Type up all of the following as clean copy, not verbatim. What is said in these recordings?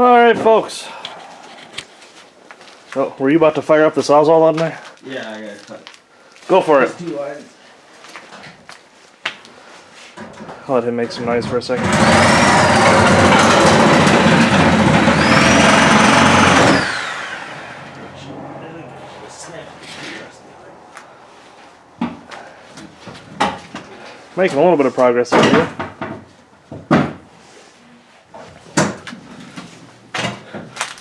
Alright, folks. Oh, were you about to fire up the sawzall on there? Yeah, I gotta cut. Go for it. It's too wide. I'll let him make some noise for a second. Making a little bit of progress over here.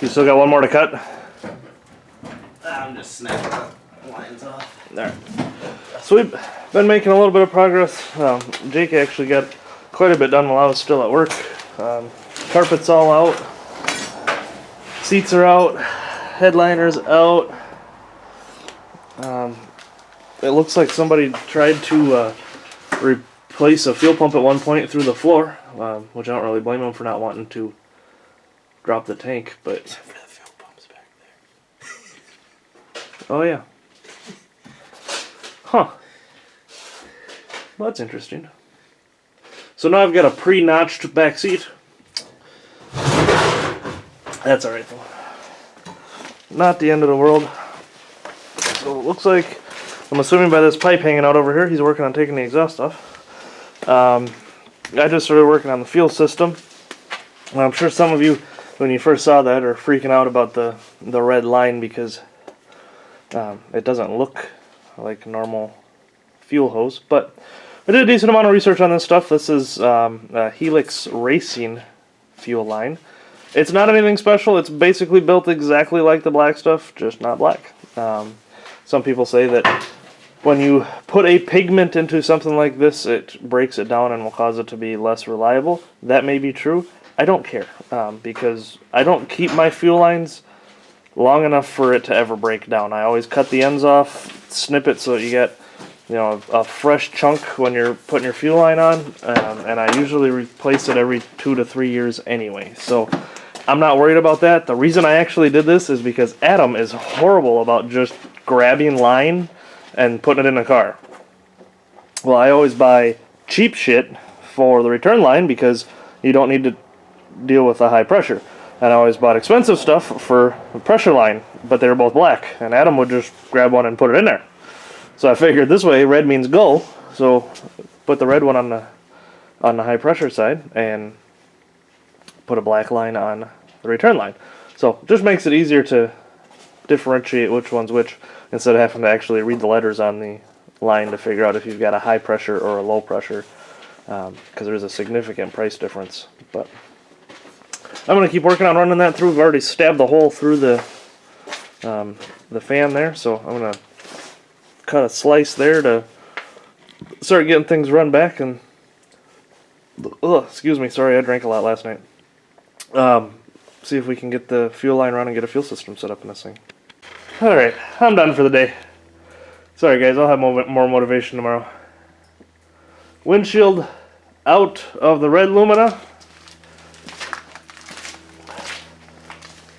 You still got one more to cut? I'm just snapping the lines off. There. So we've been making a little bit of progress. Jake actually got quite a bit done while I was still at work. Carpet's all out. Seats are out. Headliner's out. It looks like somebody tried to replace a fuel pump at one point through the floor, which I don't really blame them for not wanting to drop the tank, but... Except for the fuel pumps back there. Oh yeah. Huh. Well, that's interesting. So now I've got a pre-notched back seat. That's alright though. Not the end of the world. So it looks like, I'm assuming by this pipe hanging out over here, he's working on taking the exhaust off. I just started working on the fuel system. And I'm sure some of you, when you first saw that, are freaking out about the red line because it doesn't look like a normal fuel hose. But I did a decent amount of research on this stuff. This is a Helix Racing fuel line. It's not anything special. It's basically built exactly like the black stuff, just not black. Some people say that when you put a pigment into something like this, it breaks it down and will cause it to be less reliable. That may be true. I don't care because I don't keep my fuel lines long enough for it to ever break down. I always cut the ends off, snip it so you get a fresh chunk when you're putting your fuel line on, and I usually replace it every 2 to 3 years anyway. So I'm not worried about that. The reason I actually did this is because Adam is horrible about just grabbing line and putting it in a car. Well, I always buy cheap shit for the return line because you don't need to deal with the high pressure. And I always bought expensive stuff for the pressure line, but they were both black. And Adam would just grab one and put it in there. So I figured this way, red means go. So put the red one on the high pressure side and put a black line on the return line. So it just makes it easier to differentiate which one's which instead of having to actually read the letters on the line to figure out if you've got a high pressure or a low pressure, because there's a significant price difference. But I'm going to keep working on running that through. We've already stabbed the hole through the fan there, so I'm going to cut a slice there to start getting things run back. And excuse me, sorry, I drank a lot last night. See if we can get the fuel line run and get a fuel system set up in this thing. Alright, I'm done for the day. Sorry guys, I'll have more motivation tomorrow. Windshield out of the red lumina.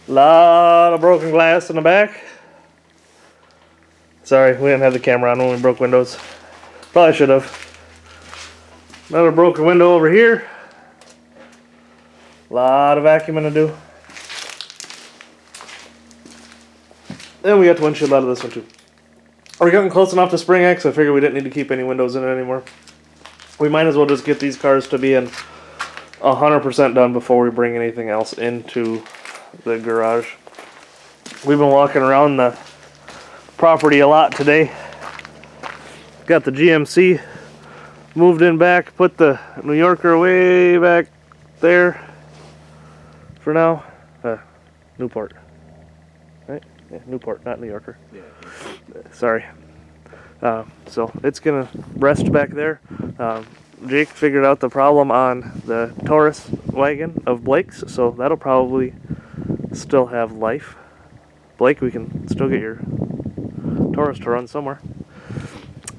Lot of broken glass in the back. Sorry, we didn't have the camera on when we broke windows. Probably should have. Another broken window over here. Lot of vacuuming to do. Then we got the windshield out of this one too. We're getting close enough to spring X, I figured we didn't need to keep any windows in it anymore. We might as well just get these cars to be in 100% done before we bring anything else into the garage. We've been walking around the property a lot today. Got the GMC moved in back, put the New Yorker way back there for now. Newport. Right? Yeah, Newport, not New Yorker. Yeah. Sorry. So it's gonna rest back there. Jake figured out the problem on the Taurus wagon of Blake's, so that'll probably still have life. Blake, we can still get your Taurus to run somewhere.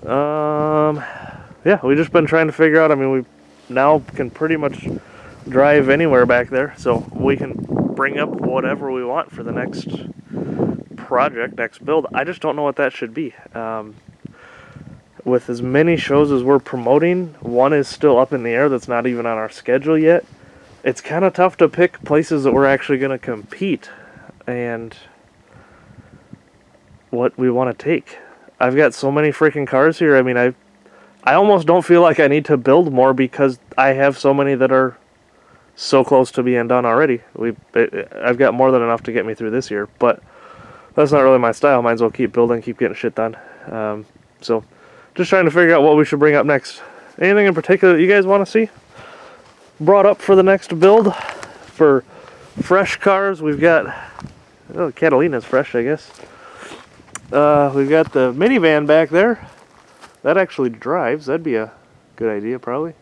Yeah, we've just been trying to figure out, I mean, we now can pretty much drive anywhere back there, so we can bring up whatever we want for the next project, next build. I just don't know what that should be. With as many shows as we're promoting, one is still up in the air that's not even on our schedule yet. it's kind of tough to pick places that we're actually going to compete and what we want to take. I've got so many freaking cars here. I mean, I almost don't feel like I need to build more because I have so many that are so close to being done already. I've got more than enough to get me through this year, but that's not really my style. Might as well keep building, keep getting shit done. So, just trying to figure out what we should bring up next. Anything in particular that you guys want to see brought up for the next build? For fresh cars, we've got... Oh, Catalina's fresh, I guess. We've got the minivan back there. That actually drives. That'd be a good idea, probably.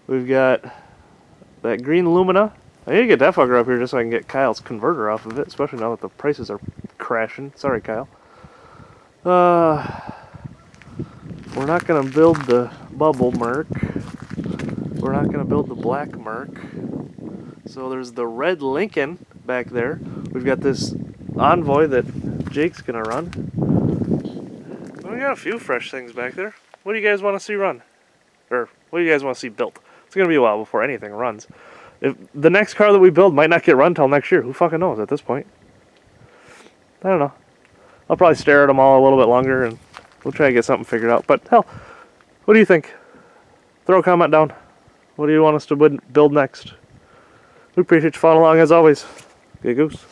We've got that green Lumina. I need to get that fucker up here just so I can get Kyle's converter off of it, especially now that the prices are crashing. Sorry, Kyle. We're not going to build the bubble Merc. We're not going to build the black Merc. So there's the red Lincoln back there. We've got this Envoy that Jake's going to run. We got a few fresh things back there. What do you guys want to see run? Or what do you guys want to see built? It's going to be a while before anything runs. If the next car that we build might not get run till next year. Who fucking knows at this point? I don't know. I'll probably stare at them all a little bit longer and we'll try to get something figured out. But hell, what do you think? Throw a comment down. What do you want us to build next? We appreciate you following along as always. Good goose.